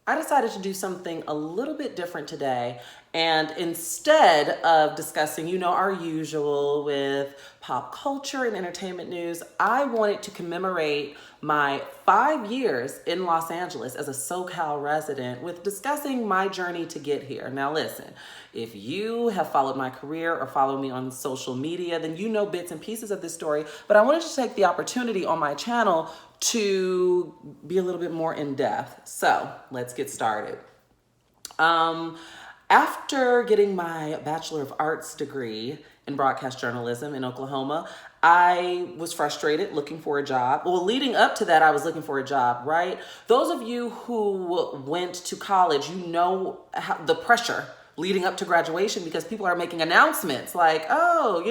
I decided to do something a little bit different today. And instead of discussing, our usual with pop culture and entertainment news, I wanted to commemorate my 5 years in Los Angeles as a SoCal resident with discussing my journey to get here. Now, listen, if you have followed my career or follow me on social media, then you know bits and pieces of this story. But I wanted to take the opportunity on my channel to be a little bit more in depth. So let's get started. After getting my Bachelor of Arts degree in broadcast journalism in Oklahoma, I was frustrated looking for a job. Well, leading up to that, I was looking for a job, right? Those of you who went to college, you know the pressure leading up to graduation because people are making announcements like, oh,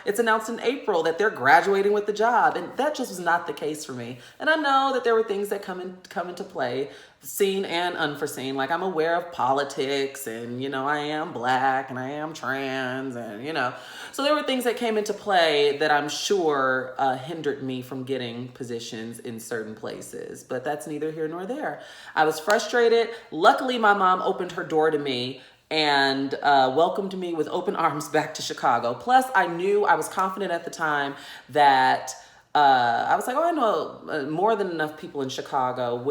it's announced in April that they're graduating with the job. And that just was not the case for me. And I know that there were things that come into play, seen and unforeseen. Like I'm aware of politics and, I am Black and I am trans and, so there were things that came into play that I'm sure hindered me from getting positions in certain places. But that's neither here nor there. I was frustrated. Luckily, my mom opened her door to me and welcomed me with open arms back to Chicago. Plus, I was confident at the time that I was like, I know more than enough people in Chicago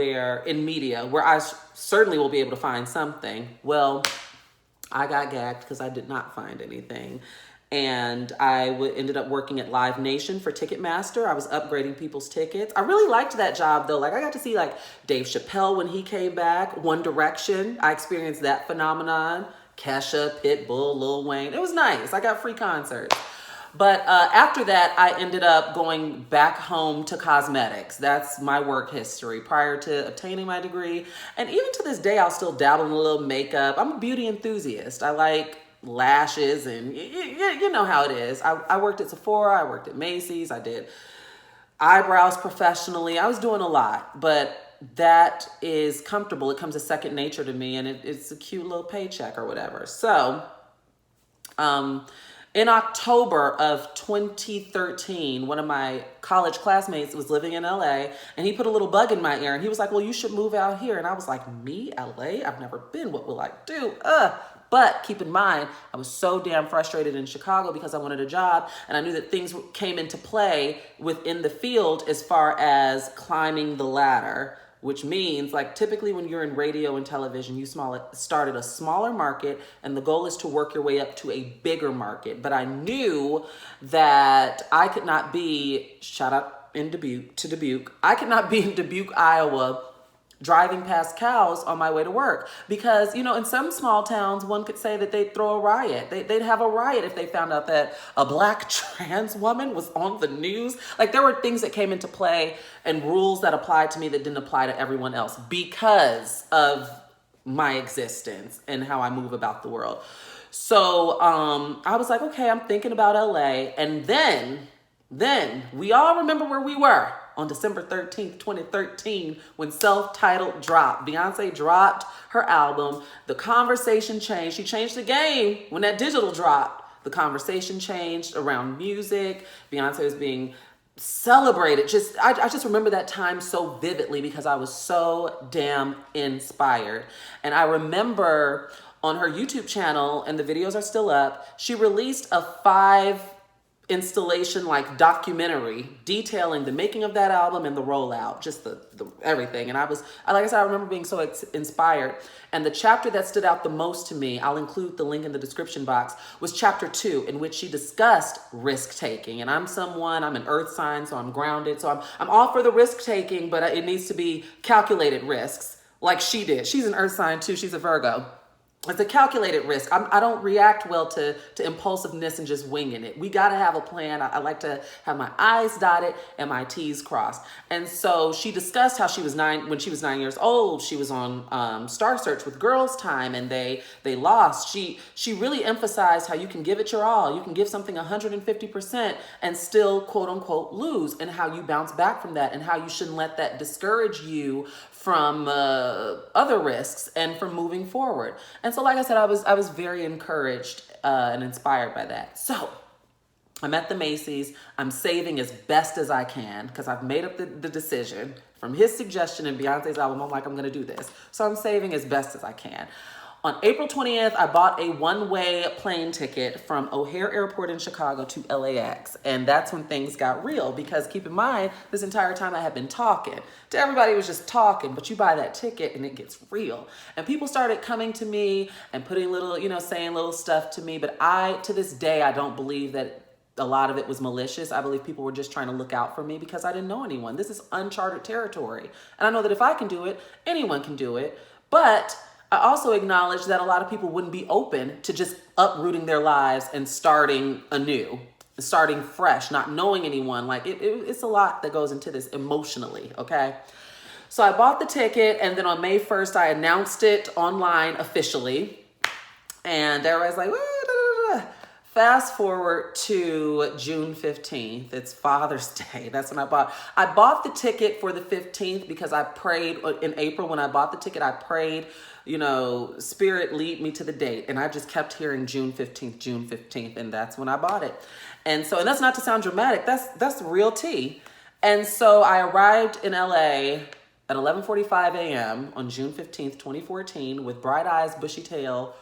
in media, where I certainly will be able to find something. Well, I got gagged because I did not find anything. And I ended up working at Live Nation for Ticketmaster. I was upgrading people's tickets. I really liked that job though. Like I got to see Dave Chappelle when he came back, One Direction. I experienced that phenomenon. Kesha, Pitbull, Lil Wayne. It was nice. I got free concerts. But after that, I ended up going back home to cosmetics. That's my work history prior to obtaining my degree. And even to this day, I'll still dabble in a little makeup. I'm a beauty enthusiast. I like lashes and you know how it is. I worked at Sephora, I worked at Macy's, I did eyebrows professionally. I was doing a lot, but that is comfortable. It comes as second nature to me and it's a cute little paycheck or whatever. So in October of 2013, one of my college classmates was living in LA and he put a little bug in my ear and he was like, well, you should move out here. And I was like, me, LA? I've never been. What will I do? But keep in mind, I was so damn frustrated in Chicago because I wanted a job and I knew that things came into play within the field as far as climbing the ladder, which means typically when you're in radio and television, you start at a smaller market and the goal is to work your way up to a bigger market. But I knew that I could not be, shout out in Dubuque, I could not be in Dubuque, Iowa, driving past cows on my way to work. Because, in some small towns, one could say that they'd throw a riot. They'd have a riot if they found out that a Black trans woman was on the news. There were things that came into play and rules that applied to me that didn't apply to everyone else because of my existence and how I move about the world. So I was like, okay, I'm thinking about LA. And then we all remember where we were on December 13th, 2013, when Self-Titled dropped. Beyoncé dropped her album. The conversation changed. She changed the game when that digital dropped. The conversation changed around music. Beyoncé was being celebrated. I just remember that time so vividly because I was so damn inspired. And I remember on her YouTube channel, and the videos are still up, she released a 5 installation documentary detailing the making of that album and the rollout, just the everything. And like I said, I remember being so inspired. And the chapter that stood out the most to me, I'll include the link in the description box, was chapter 2, in which she discussed risk taking. And I'm an earth sign, so I'm grounded. So I'm all for the risk taking, but it needs to be calculated risks like she did. She's an earth sign too. She's a Virgo. It's a calculated risk. I don't react well to impulsiveness and just winging it. We got to have a plan. I like to have my I's dotted and my T's crossed. And so she discussed how when she was 9 years old, she was on Star Search with Girls Time and they lost. She really emphasized how you can give it your all. You can give something 150% and still quote unquote lose, and how you bounce back from that and how you shouldn't let that discourage you from other risks and from moving forward. And so, like I said, I was very encouraged and inspired by that. So I'm at the Macy's. I'm saving as best as I can because I've made up the decision From his suggestion in Beyonce's album, I'm like, I'm gonna do this. So I'm saving as best as I can. On April 20th, I bought a one-way plane ticket from O'Hare Airport in Chicago to LAX. And that's when things got real, because keep in mind, this entire time I had been talking. To everybody, it was just talking, but you buy that ticket and it gets real. And people started coming to me and putting little, saying little stuff to me. But to this day, I don't believe that a lot of it was malicious. I believe people were just trying to look out for me because I didn't know anyone. This is uncharted territory. And I know that if I can do it, anyone can do it. But I also acknowledge that a lot of people wouldn't be open to just uprooting their lives and starting anew, starting fresh, not knowing anyone. Like it's a lot that goes into this emotionally, okay? So I bought the ticket, and then on May 1st, I announced it online officially. And everybody's like, "Woo." Fast forward to June 15th. It's Father's Day. That's when I bought the ticket for the 15th because I prayed in April. When I bought the ticket, I prayed, Spirit lead me to the date. And I just kept hearing June 15th. And that's when I bought it. And that's not to sound dramatic. That's real tea. And so I arrived in LA at 11:45 a.m. on June 15th, 2014 with bright eyes, bushy tail,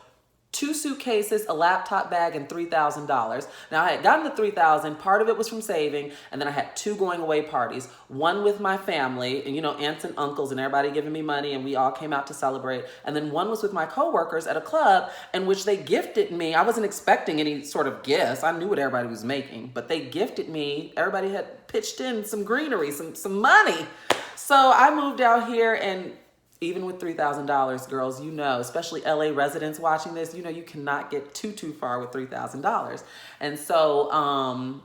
2 suitcases, a laptop bag, and $3,000. Now I had gotten the $3,000, part of it was from saving, and then I had 2 going away parties. One with my family, and aunts and uncles and everybody giving me money, and we all came out to celebrate. And then one was with my coworkers at a club in which they gifted me. I wasn't expecting any sort of gifts. I knew what everybody was making, but they gifted me. Everybody had pitched in some greenery, some money. So I moved out here, and even with $3,000, girls, especially LA residents watching this, you cannot get too far with $3,000. And so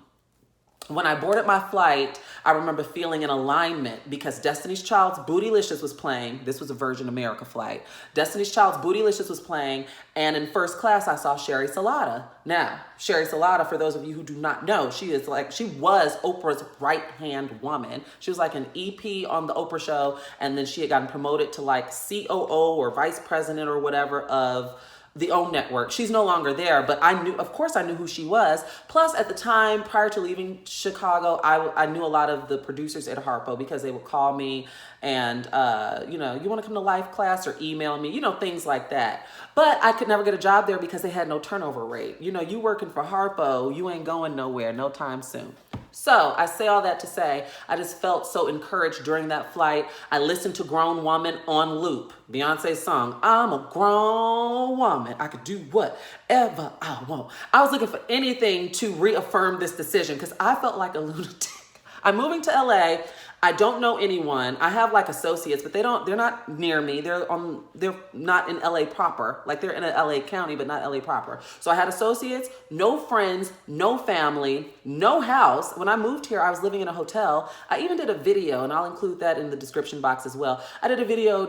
when I boarded my flight, I remember feeling an alignment because Destiny's Child's Bootylicious was playing. This was a Virgin America flight. Destiny's Child's Bootylicious was playing, and in first class, I saw Sherry Salata. Now, Sherry Salata, for those of you who do not know, she was Oprah's right-hand woman. She was like an EP on the Oprah show, and then she had gotten promoted to like COO or vice president or whatever of the OWN network. She's no longer there, but of course I knew who she was. Plus at the time, prior to leaving Chicago, I knew a lot of the producers at Harpo because they would call me and, you want to come to life class or email me, things like that. But I could never get a job there because they had no turnover rate. You working for Harpo, you ain't going nowhere no time soon. So I say all that to say, I just felt so encouraged during that flight. I listened to Grown Woman on loop, Beyonce's song, I'm a grown woman. I could do whatever I want. I was looking for anything to reaffirm this decision because I felt like a lunatic. I'm moving to LA. I don't know anyone. I have like associates, but they're not near me. They're not in LA proper. Like they're in a LA county, but not LA proper. So I had associates, no friends, no family, no house. When I moved here, I was living in a hotel. I even did a video, and I'll include that in the description box as well. I did a video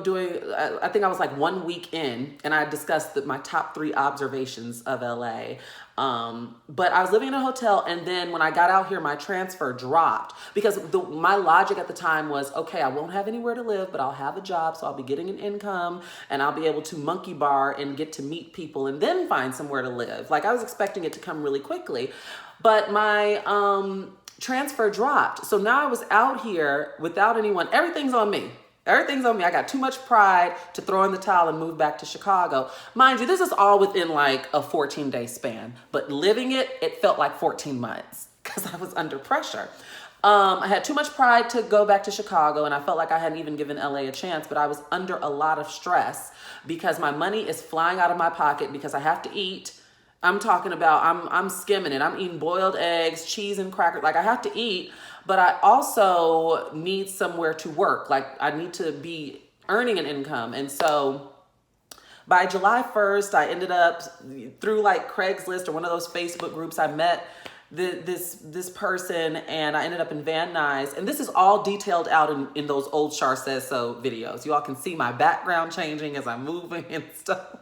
I think I was like 1 week in, and I discussed my top 3 observations of LA. But I was living in a hotel, and then when I got out here, my transfer dropped because my logic at the time was, okay, I won't have anywhere to live, but I'll have a job, so I'll be getting an income, and I'll be able to monkey bar and get to meet people and then find somewhere to live. Like I was expecting it to come really quickly, but my transfer dropped. So now I was out here without anyone. Everything's on me. Everything's on me. I got too much pride to throw in the towel and move back to Chicago. Mind you, this is all within like a 14-day span, but living it felt like 14 months because I was under pressure. I had too much pride to go back to Chicago, and I felt like I hadn't even given LA a chance, but I was under a lot of stress because my money is flying out of my pocket because I have to eat. I'm talking about, I'm skimming it. I'm eating boiled eggs, cheese and crackers. Like I have to eat, but I also need somewhere to work. Like I need to be earning an income. And so by July 1st, I ended up through like Craigslist or one of those Facebook groups, I met this person, and I ended up in Van Nuys. And this is all detailed out in those old Shar Says So videos. You all can see my background changing as I'm moving and stuff.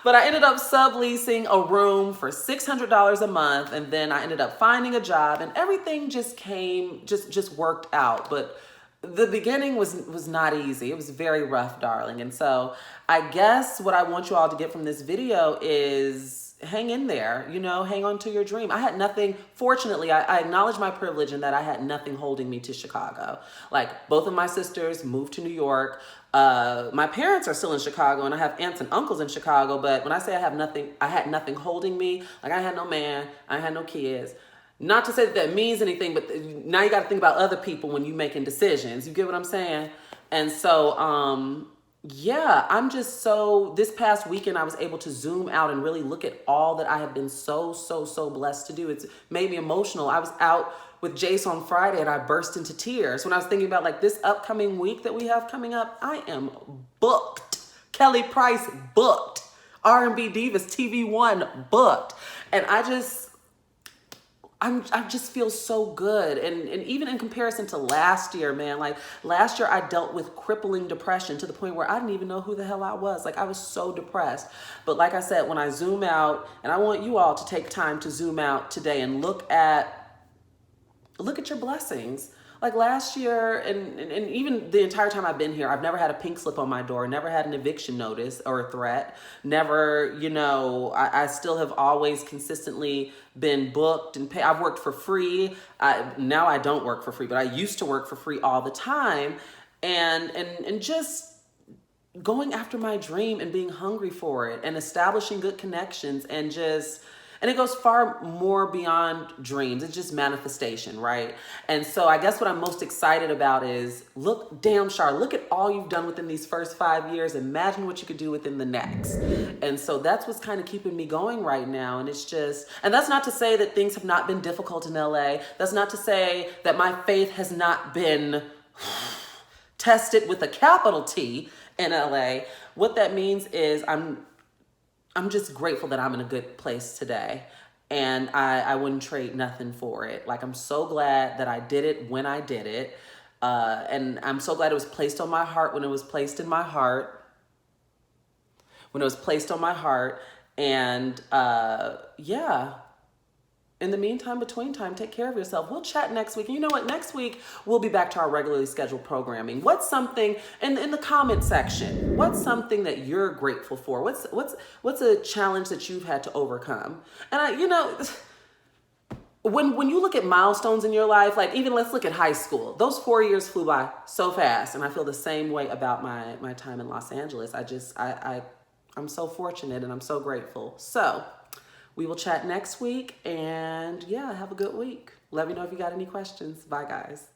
But I ended up subleasing a room for $600 a month, and then I ended up finding a job, and everything just worked out. But the beginning was not easy. It was very rough, darling. And so I guess what I want you all to get from this video is hang in there, you know, hang on to your dream. I had nothing, fortunately, I acknowledge my privilege in that I had nothing holding me to Chicago. Like, both of my sisters moved to New York. My parents are still in Chicago, and I have aunts and uncles in Chicago. But when I say I had nothing holding me, like, I had no man, I had no kids. Not to say that means anything, but now you got to think about other people when you making decisions. You get what I'm saying? And so, yeah, I'm just so, this past weekend I was able to zoom out and really look at all that I have been so blessed to do. It's made me emotional. I was out with Jace on Friday and I burst into tears when I was thinking about like this upcoming week that we have coming up. I am booked. Kelly Price booked. R&B Divas TV One booked. And I just feel so good. And even in comparison to last year, man, like last year I dealt with crippling depression to the point where I didn't even know who the hell I was. Like I was so depressed. But like I said, when I zoom out, and I want you all to take time to zoom out today and look at your blessings. Like last year, and even the entire time I've been here, I've never had a pink slip on my door, never had an eviction notice or a threat, never, you know, I still have always consistently been booked and paid. I've worked for free. Now I don't work for free, but I used to work for free all the time. And just going after my dream and being hungry for it and establishing good connections and it goes far more beyond dreams. It's just manifestation, right? And so I guess what I'm most excited about is, Shar, look at all you've done within these first 5 years. Imagine what you could do within the next. And so that's what's kind of keeping me going right now. And it's just, and that's not to say that things have not been difficult in LA. That's not to say that my faith has not been tested with a capital T in LA. What that means is I'm just grateful that I'm in a good place today, and I wouldn't trade nothing for it. Like, I'm so glad that I did it when I did it, and I'm so glad it was placed on my heart when it was placed in my heart, and yeah. In the meantime, between time, take care of yourself. We'll chat next week. And you know what? Next week, we'll be back to our regularly scheduled programming. What's something, in the comment section, what's something that you're grateful for? What's a challenge that you've had to overcome? And when you look at milestones in your life, like even let's look at high school. Those 4 years flew by so fast. And I feel the same way about my time in Los Angeles. I'm so fortunate and I'm so grateful. So we will chat next week, and yeah, have a good week. Let me know if you got any questions. Bye, guys.